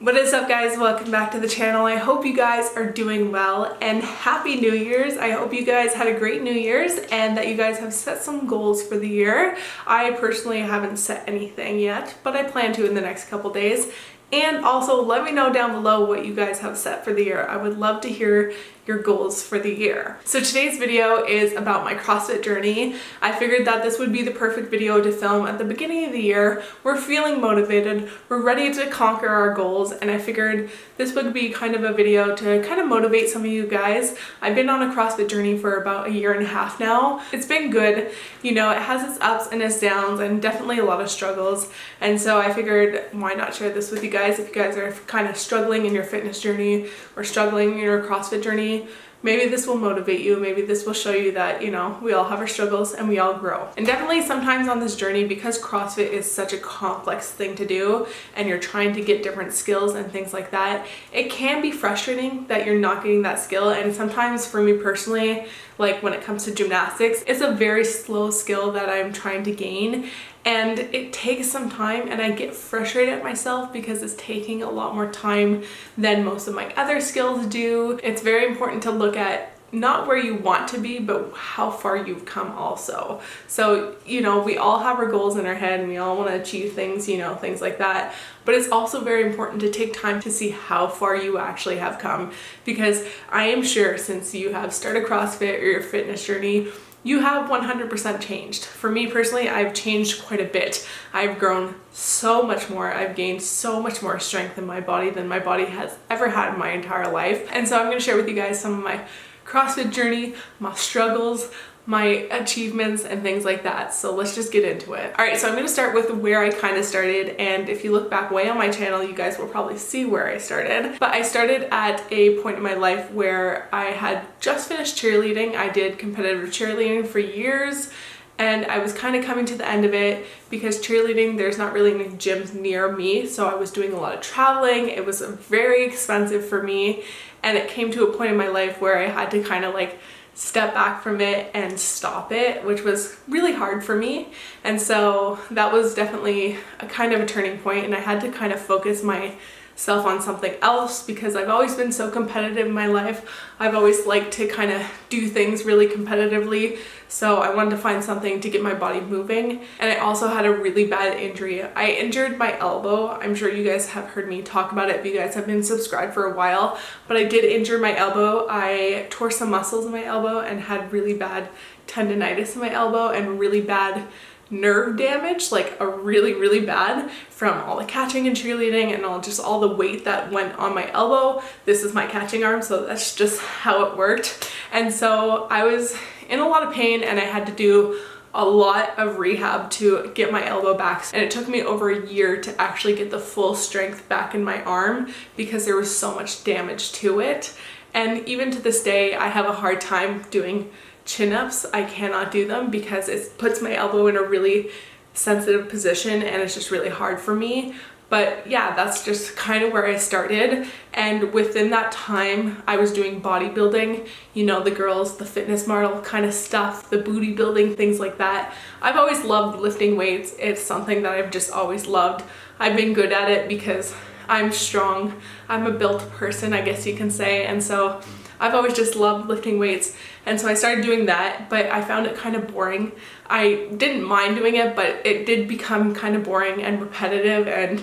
What is up, guys? Welcome back to the channel. I hope you guys are doing well and happy New Year's. I hope you guys had a great New Year's and that you guys have set some goals for the year. I personally haven't set anything yet, but I plan to in the next couple days. And also let me know down below what you guys have set for the year. I would love to hear your goals for the year. So today's video is about my CrossFit journey. I figured that this would be the perfect video to film at the beginning of the year. We're feeling motivated, we're ready to conquer our goals, and I figured this would be kind of a video to kind of motivate some of you guys. I've been on a CrossFit journey for about a year and a half now. It's been good. You know, it has its ups and its downs and definitely a lot of struggles. And so I figured, why not share this with you guys if you guys are kind of struggling in your fitness journey or struggling in your CrossFit journey. Maybe this will motivate you, maybe this will show you that, you know, we all have our struggles and we all grow. And definitely sometimes on this journey, because CrossFit is such a complex thing to do and you're trying to get different skills and things like that, it can be frustrating that you're not getting that skill. And sometimes for me personally, like when it comes to gymnastics, it's a very slow skill that I'm trying to gain. And it takes some time and I get frustrated at myself because it's taking a lot more time than most of my other skills do. It's very important to look at not where you want to be, but how far you've come also. So, you know, we all have our goals in our head and we all want to achieve things, you know, things like that. But it's also very important to take time to see how far you actually have come, because I am sure since you have started CrossFit or your fitness journey, you have 100% changed. For me personally, I've changed quite a bit. I've grown so much more. I've gained so much more strength in my body than my body has ever had in my entire life. And so I'm going to share with you guys some of my CrossFit journey, my struggles, my achievements, and things like that. So let's just get into it. All right, so I'm going to start with where I kind of started. And if you look back way on my channel, you guys will probably see where I started. But I started at a point in my life where I had just finished cheerleading. I did competitive cheerleading for years. And I was kind of coming to the end of it because cheerleading, there's not really any gyms near me. So I was doing a lot of traveling. It was very expensive for me. And it came to a point in my life where I had to kind of like step back from it and stop it, which was really hard for me. And so that was definitely a kind of a turning point, and I had to kind of focus myself on something else because I've always been so competitive in my life. I've always liked to kind of do things really competitively. So I wanted to find something to get my body moving. And I also had a really bad injury. I injured my elbow. I'm sure you guys have heard me talk about it if you guys have been subscribed for a while, but I did injure my elbow. I tore some muscles in my elbow and had really bad tendonitis in my elbow and really bad nerve damage, like a really bad, from all the catching and cheerleading and all the weight that went on my elbow. This is my catching arm, so that's just how it worked. And so I was in a lot of pain and I had to do a lot of rehab to get my elbow back, and it took me over a year to actually get the full strength back in my arm because there was so much damage to it. And even to this day, I have a hard time doing chin-ups. I cannot do them because it puts my elbow in a really sensitive position and it's just really hard for me. But yeah, that's just kind of where I started. And within that time, I was doing bodybuilding, you know, the girls, the fitness model kind of stuff, the booty building, things like that. I've always loved lifting weights. It's something that I've just always loved. I've been good at it because I'm strong. I'm a built person, I guess you can say. And so I've always just loved lifting weights. And so I started doing that, but I found it kind of boring. I didn't mind doing it, but it did become kind of boring and repetitive, and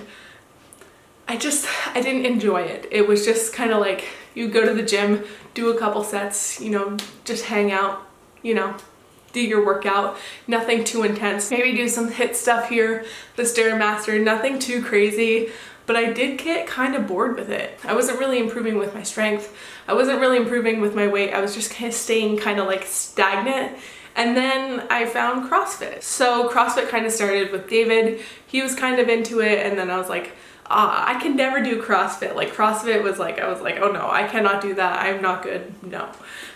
I didn't enjoy it. It was just kind of like you go to the gym, do a couple sets, you know, just hang out, you know, do your workout, nothing too intense. Maybe do some HIIT stuff here, the Stairmaster, nothing too crazy. But I did get kind of bored with it. I wasn't really improving with my strength. I wasn't really improving with my weight. I was just kind of staying kind of like stagnant. And then I found CrossFit. So CrossFit kind of started with David. He was kind of into it, and then I was like, I can never do CrossFit. Like CrossFit was like, I was like, oh no, I cannot do that. I'm not good, no.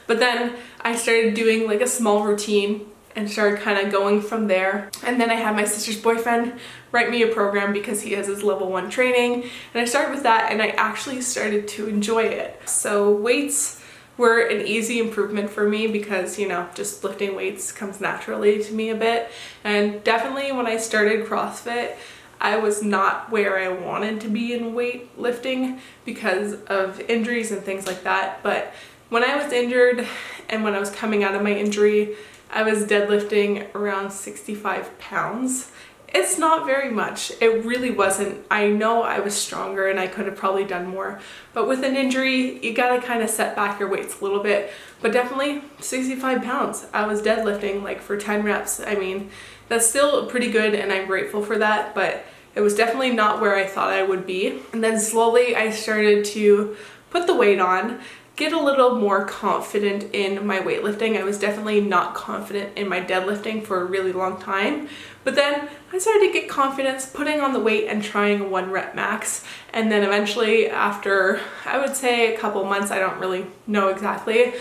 But then I started doing like a small routine and started kind of going from there. And then I had my sister's boyfriend write me a program because he has his level 1 training. And I started with that and I actually started to enjoy it. So weights were an easy improvement for me because, you know, just lifting weights comes naturally to me a bit. And definitely when I started CrossFit, I was not where I wanted to be in weightlifting because of injuries and things like that. But when I was injured and when I was coming out of my injury, I was deadlifting around 65 pounds. It's not very much. It really wasn't. I know I was stronger and I could have probably done more, but with an injury, you gotta kind of set back your weights a little bit. But definitely 65 pounds. I was deadlifting like for 10 reps. I mean, that's still pretty good and I'm grateful for that, but it was definitely not where I thought I would be. And then slowly I started to put the weight on, get a little more confident in my weightlifting. I was definitely not confident in my deadlifting for a really long time. But then I started to get confidence putting on the weight and trying a 1 rep max. And then eventually after, I would say a couple months, I don't really know exactly,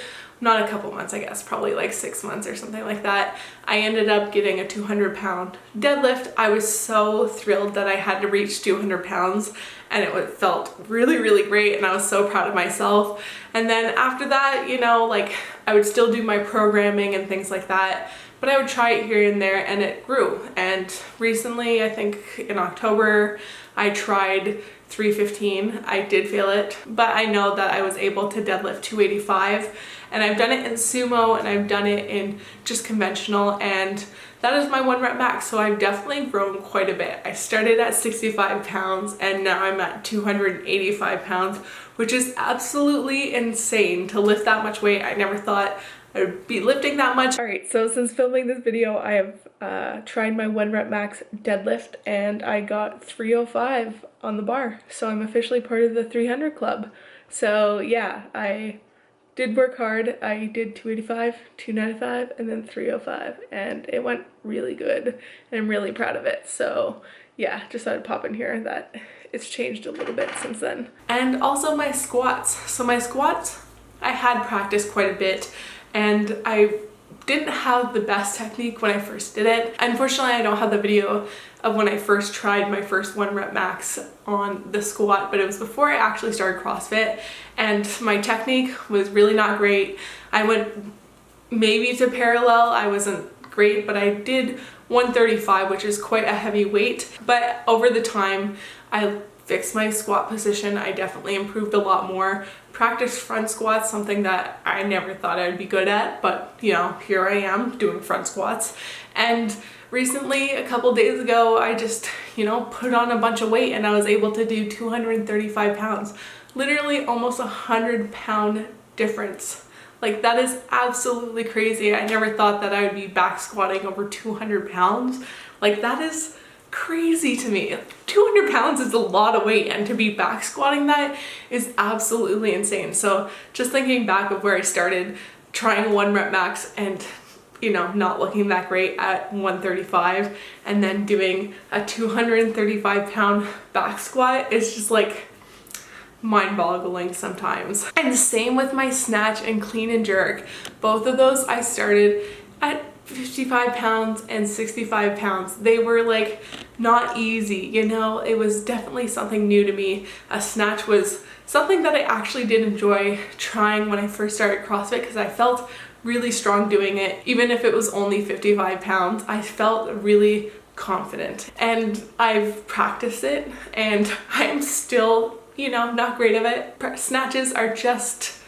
not a couple months, I guess, probably like 6 months or something like that, I ended up getting a 200-pound deadlift. I was so thrilled that I had to reach 200 pounds and it felt really, really great and I was so proud of myself. And then after that, you know, like I would still do my programming and things like that, but I would try it here and there and it grew. And recently, I think in October, I tried 315. I did fail it, but I know that I was able to deadlift 285, and I've done it in sumo and I've done it in just conventional, and that is my 1 rep max. So I've definitely grown quite a bit. I started at 65 pounds and now I'm at 285 pounds, which is absolutely insane to lift that much weight. I never thought I would be lifting that much. All right, so since filming this video, I have tried my 1 rep max deadlift and I got 305 on the bar. So I'm officially part of the 300 club. So yeah, I did work hard. I did 285, 295, and then 305, and it went really good and I'm really proud of it. So yeah, just thought I'd pop in here that it's changed a little bit since then. And also my squats. So my squats, I had practiced quite a bit and I didn't have the best technique when I first did it. Unfortunately, I don't have the video of when I first tried my first 1 rep max on the squat, but it was before I actually started CrossFit and my technique was really not great. I went maybe to parallel. I wasn't great, but I did 135, which is quite a heavy weight. But over the time, I fixed my squat position. I definitely improved a lot more. Practiced front squats, something that I never thought I'd be good at, but you know, here I am doing front squats. And recently, a couple days ago, I just, you know, put on a bunch of weight and I was able to do 235 pounds. Literally almost 100-pound difference. Like, that is absolutely crazy. I never thought that I would be back squatting over 200 pounds. Like, that is crazy to me. 200 pounds is a lot of weight, and to be back squatting that is absolutely insane. So just thinking back of where I started trying a 1 rep max and, you know, not looking that great at 135 and then doing a 235 pound back squat is just like mind-boggling sometimes. And same with my snatch and clean and jerk. Both of those I started at 55 pounds and 65 pounds. They were like not easy, you know. It was definitely something new to me. A snatch was something that I actually did enjoy trying when I first started CrossFit because I felt really strong doing it. Even if it was only 55 pounds, I felt really confident. And I've practiced it and I'm still, you know, not great at it. Snatches are just,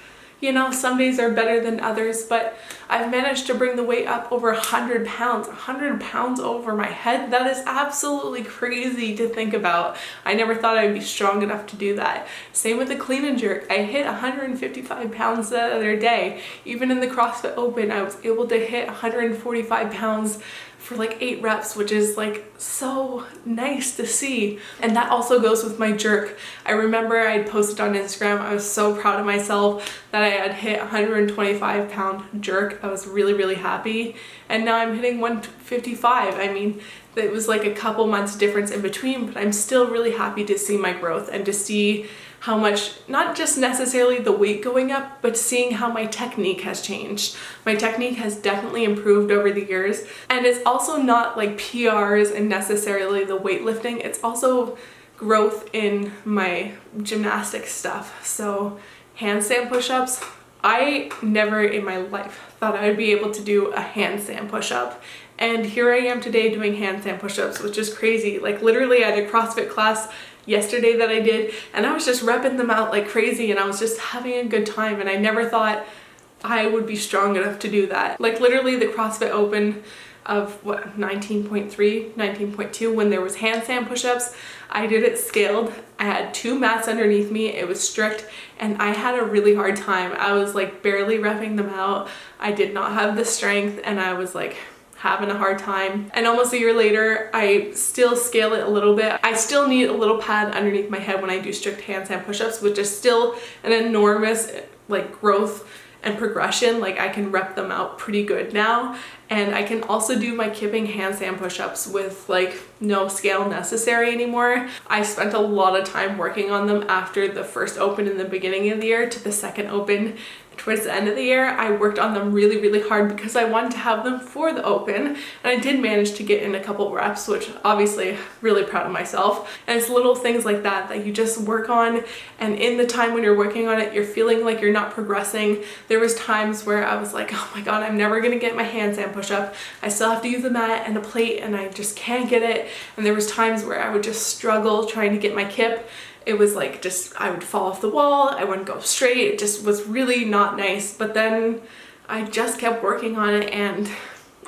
you know, some days are better than others, but I've managed to bring the weight up over 100 pounds, 100 pounds over my head. That is absolutely crazy to think about. I never thought I'd be strong enough to do that. Same with the clean and jerk. I hit 155 pounds the other day. Even in the CrossFit Open, I was able to hit 145 pounds for like 8 reps, which is like so nice to see. And that also goes with my jerk. I remember I had posted on Instagram, I was so proud of myself that I had hit 125 pound jerk. I was really, really happy. And now I'm hitting 155. I mean, it was like a couple months difference in between, but I'm still really happy to see my growth and to see how much, not just necessarily the weight going up, but seeing how my technique has changed. My technique has definitely improved over the years, and it's also not like PRs and necessarily the weightlifting, it's also growth in my gymnastic stuff. So handstand push-ups, I never in my life thought I would be able to do a handstand push-up, And here I am today doing handstand push-ups, which is crazy. Like literally I had a CrossFit class yesterday that I did, and I was just repping them out like crazy, and I was just having a good time, and I never thought I would be strong enough to do that. Like literally the CrossFit Open of what, 19.3, 19.2, when there was handstand push-ups, I did it scaled. I had 2 mats underneath me, it was strict, and I had a really hard time. I was like barely repping them out. I did not have the strength, and I was like having a hard time. And almost a year later, I still scale it a little bit. I still need a little pad underneath my head when I do strict handstand push-ups, which is still an enormous like growth and progression. Like I can rep them out pretty good now, and I can also do my kipping handstand push-ups with like no scale necessary anymore. I spent a lot of time working on them after the first Open in the beginning of the year to the second Open towards the end of the year. I worked on them really hard because I wanted to have them for the Open, and I did manage to get in a couple reps, which obviously really proud of myself. And it's little things like that that you just work on, and in the time when you're working on it, you're feeling like you're not progressing. There was times where I was like, oh my god, I'm never gonna get my handstand push-up. I still have to use a mat and a plate, and I just can't get it. And there was times where I would just struggle trying to get my kip. It was like just, I would fall off the wall, I wouldn't go straight, it just was really not nice. But then I just kept working on it, and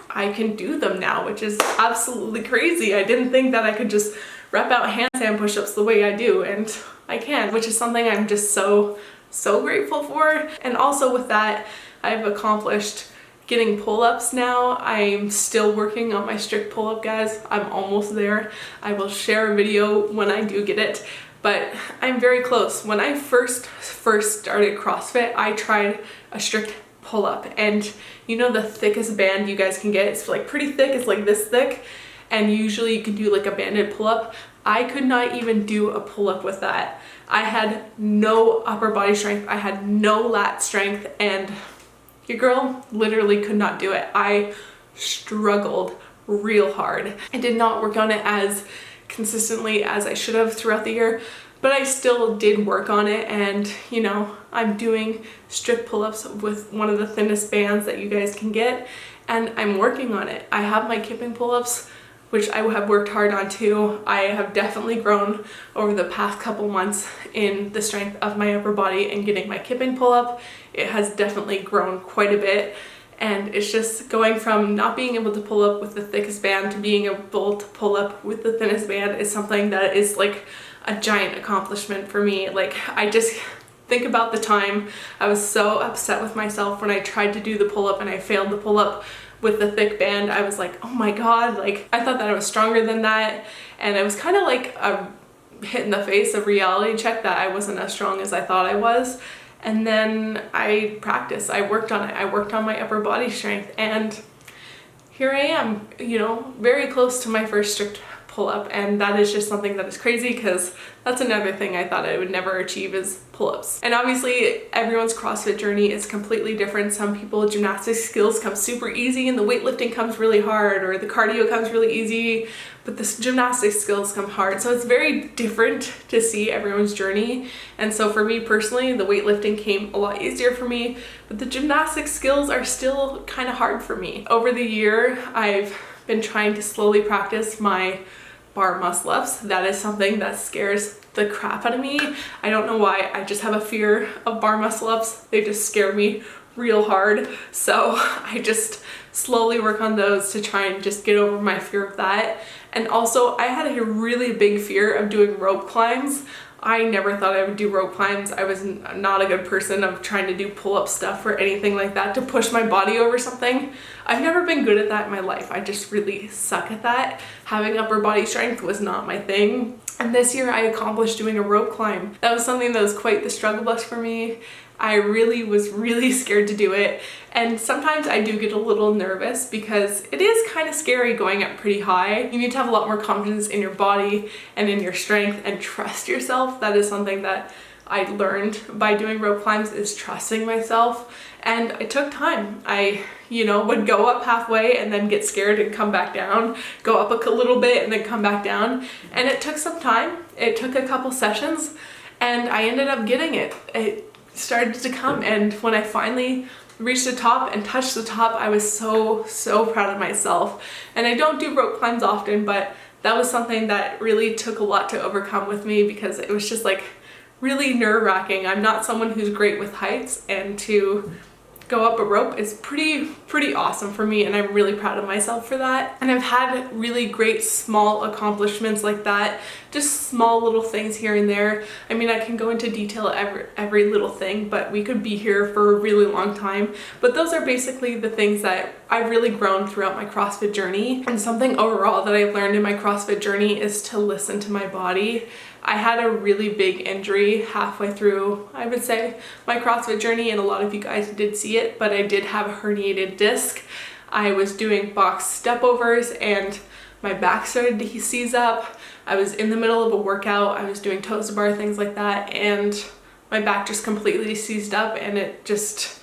I can do them now, which is absolutely crazy. I didn't think that I could just rep out handstand push-ups the way I do, and I can, which is something I'm just so grateful for. And also with that, I've accomplished getting pull-ups now. I'm still working on my strict pull-up, guys. I'm almost there. I will share a video when I do get it, but I'm very close. When I first started CrossFit, I tried a strict pull-up, and you know the thickest band you guys can get, it's like pretty thick, it's like this thick, and usually you can do like a banded pull-up. I could not even do a pull-up with that. I had no upper body strength, I had no lat strength, and your girl literally could not do it. I struggled real hard. I did not work on it as consistently as I should have throughout the year, but I still did work on it. And you know, I'm doing strict pull-ups with one of the thinnest bands that you guys can get, and I'm working on it. I have my kipping pull-ups, which I have worked hard on too. I have definitely grown over the past couple months in the strength of my upper body and getting my kipping pull-up. It has definitely grown quite a bit. And it's just going from not being able to pull up with the thickest band to being able to pull up with the thinnest band is something that is like a giant accomplishment for me. Like I just think about the time I was so upset with myself when I tried to do the pull-up and I failed the pull-up with the thick band. I was like, oh my god, like I thought that I was stronger than that, and it was kind of like a hit in the face of reality check that I wasn't as strong as I thought I was. And then I practiced, I worked on it, I worked on my upper body strength, and here I am, you know, very close to my first strict pull-up. And that is just something that is crazy, because that's another thing I thought I would never achieve is pull-ups. And obviously everyone's CrossFit journey is completely different. Some people, gymnastics skills come super easy and the weightlifting comes really hard, or the cardio comes really easy, but the gymnastics skills come hard. So it's very different to see everyone's journey. And so for me personally, the weightlifting came a lot easier for me, but the gymnastics skills are still kind of hard for me. Over the year, I've been trying to slowly practice my bar muscle ups. That is something that scares the crap out of me. I don't know why, I just have a fear of bar muscle ups. They just scare me real hard. So I just slowly work on those to try and just get over my fear of that. And also I had a really big fear of doing rope climbs. I never thought I would do rope climbs. I was not a good person of trying to do pull-up stuff or anything like that to push my body over something. I've never been good at that in my life. I just really suck at that. Having upper body strength was not my thing. And this year I accomplished doing a rope climb. That was something that was quite the struggle bus for me. I was really scared to do it. And sometimes I do get a little nervous because it is kind of scary going up pretty high. You need to have a lot more confidence in your body and in your strength and trust yourself. That is something that I learned by doing rope climbs, is trusting myself. And it took time. I, would go up halfway and then get scared and come back down, go up a little bit and then come back down. And it took some time. It took a couple sessions and I ended up getting it. It started to come, and when I finally reached the top and touched the top, I was so proud of myself. And I don't do rope climbs often, but that was something that really took a lot to overcome with me because it was just like really nerve-wracking. I'm not someone who's great with heights, and to go up a rope is pretty awesome for me, and I'm really proud of myself for that. And I've had really great small accomplishments like that, just small little things here and there. I mean, I can go into detail every little thing, but we could be here for a really long time. But those are basically the things that I've really grown throughout my CrossFit journey. And something overall that I've learned in my CrossFit journey is to listen to my body. I had a really big injury halfway through, I would say, my CrossFit journey, and a lot of you guys did see it, but I did have a herniated disc. I was doing box step-overs and my back started to seize up. I was in the middle of a workout, I was doing toes to bar, things like that, and my back just completely seized up, and I just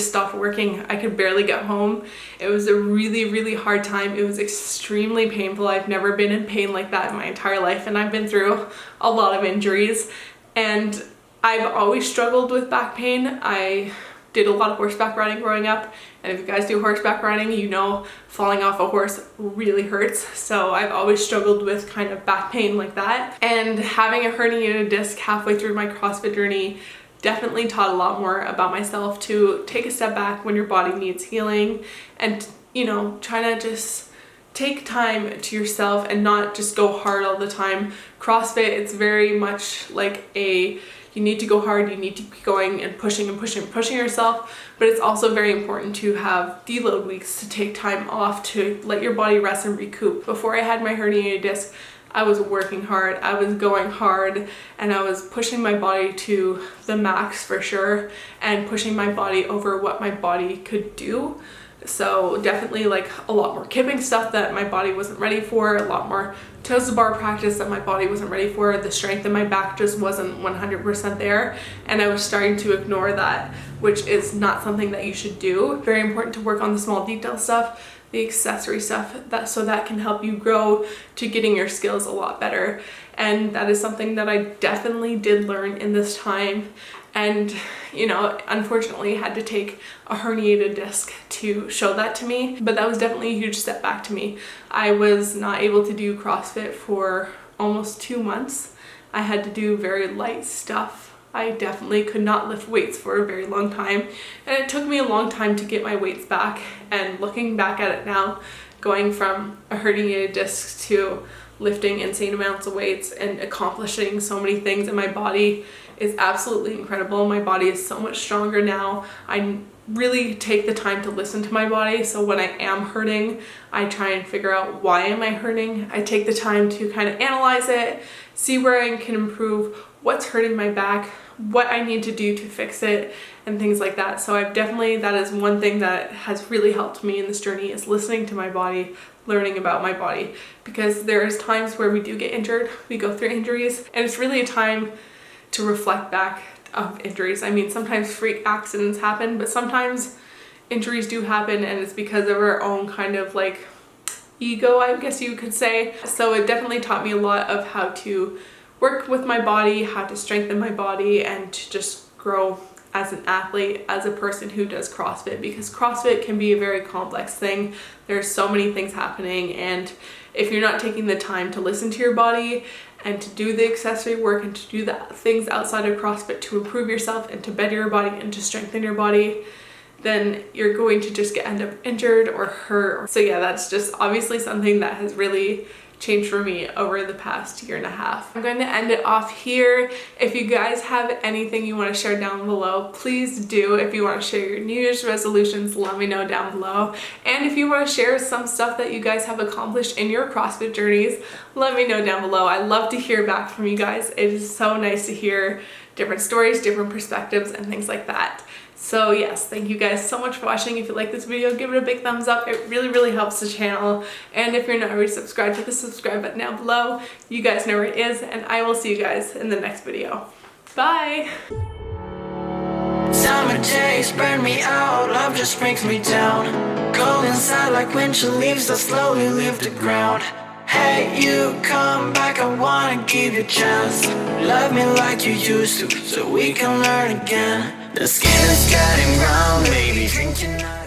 stopped working. I could barely get home. It was a really hard time. It was extremely painful. I've never been in pain like that in my entire life, and I've been through a lot of injuries, and I've always struggled with back pain. I did a lot of horseback riding growing up, and if you guys do horseback riding, you know falling off a horse really hurts. So I've always struggled with kind of back pain like that, and having a herniated disc halfway through my CrossFit journey definitely taught a lot more about myself, to take a step back when your body needs healing, and you know, try to just take time to yourself and not just go hard all the time. CrossFit, it's very much like you need to go hard, you need to keep going and pushing yourself, but it's also very important to have deload weeks, to take time off, to let your body rest and recoup. Before I had my herniated disc, I was working hard, I was going hard, and I was pushing my body to the max for sure, and pushing my body over what my body could do. So definitely like a lot more kipping stuff that my body wasn't ready for, a lot more toes to bar practice that my body wasn't ready for. The strength in my back just wasn't 100% there, and I was starting to ignore that, which is not something that you should do. Very important to work on the small detail stuff, the accessory stuff, so that can help you grow to getting your skills a lot better. And that is something that I definitely did learn in this time. And you know, unfortunately had to take a herniated disc to show that to me, but that was definitely a huge step back to me. I was not able to do CrossFit for almost 2 months. I had to do very light stuff. I definitely could not lift weights for a very long time, and it took me a long time to get my weights back. And looking back at it now, going from a herniated disc to lifting insane amounts of weights and accomplishing so many things in my body is absolutely incredible. My body is so much stronger now. I really take the time to listen to my body, so when I am hurting, I try and figure out why am I hurting. I take the time to kind of analyze it, see where I can improve, what's hurting my back, what I need to do to fix it, and things like that. So that is one thing that has really helped me in this journey, is listening to my body, learning about my body, because there's times where we do get injured, we go through injuries, and it's really a time to reflect back of injuries. I mean, sometimes freak accidents happen, but sometimes injuries do happen, and it's because of our own kind of like ego, I guess you could say. So it definitely taught me a lot of how to work with my body, how to strengthen my body, and to just grow as an athlete, as a person who does CrossFit, because CrossFit can be a very complex thing. There's so many things happening, and if you're not taking the time to listen to your body and to do the accessory work and to do the things outside of CrossFit to improve yourself and to better your body and to strengthen your body, then you're going to just end up injured or hurt. So yeah, that's just obviously something that has really changed for me over the past 1.5 years. I'm going to end it off here. If you guys have anything you want to share down below, please do. If you want to share your New Year's resolutions, let me know down below. And if you want to share some stuff that you guys have accomplished in your CrossFit journeys, let me know down below. I love to hear back from you guys. It is so nice to hear different stories, different perspectives, and things like that. So yes, thank you guys so much for watching. If you like this video, give it a big thumbs up. It really helps the channel. And if you're not already subscribed, hit the subscribe button down below. You guys know where it is, and I will see you guys in the next video. Bye! Summer days burn me out, love just brings me down. Cold inside like winter leaves that slowly leave the ground. Hey, you come back, I wanna give you a chance. Love me like you used to, so we can learn again. The skin is getting brown, baby, drink your night.